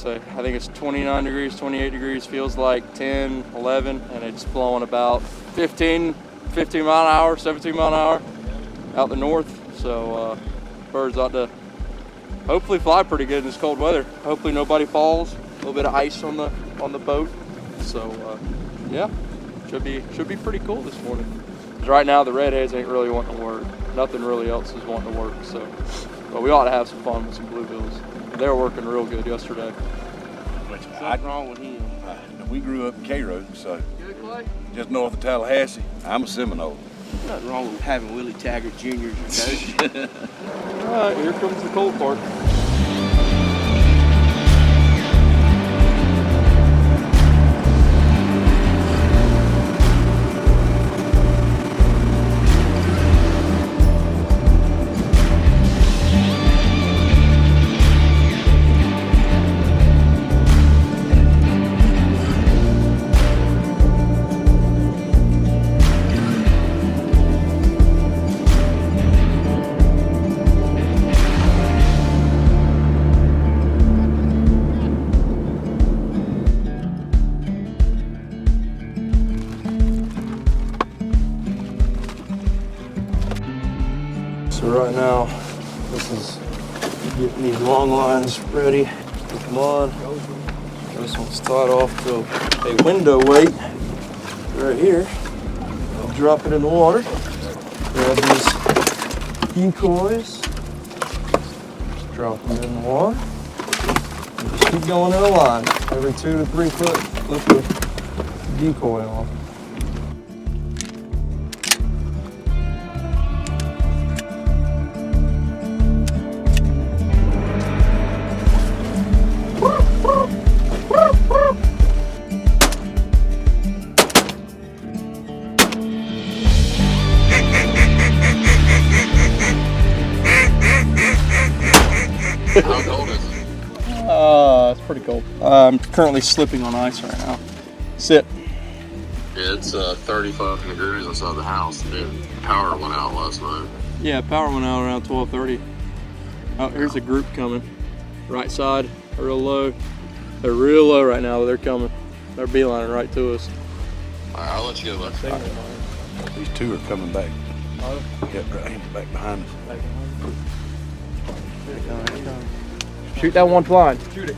say? I think it's 29 degrees, 28 degrees, feels like 10, 11, and it's blowing about 15 mile an hour, 17 mile an hour out the north. So birds ought to hopefully fly pretty good in this cold weather. Hopefully nobody falls. A little bit of ice on the boat. So yeah, should be pretty cool this morning. 'Cause right now the redheads ain't really wanting to work. Nothing really else is wanting to work. So, but we ought to have some fun with some bluebills. They were working real good yesterday. Something wrong with him. We grew up in Cairo, so Good, Clay? just north of Tallahassee. I'm a Seminole. Nothing wrong with having Willie Taggart Jr. as your coach. All right, here comes the cold part. So right now, this is getting these long lines ready. Put them on. This one's tied off to a window weight right here. I'll drop it in the water. Grab these decoys. Just drop them in the water. And just keep going in a line. Every 2 to 3 foot, flip the decoy on. How cold is it? It's pretty cold. I'm currently slipping on ice right now. Sit. It's 35 degrees inside the house. And power went out last night. Yeah, power went out around 12:30. Oh, here's a group coming. Right side, real low. They're real low right now, but they're coming. They're beelining right to us. All right, I'll let you go back. These two are coming back. Yep, right back behind us. Shoot that one blind. Shoot it.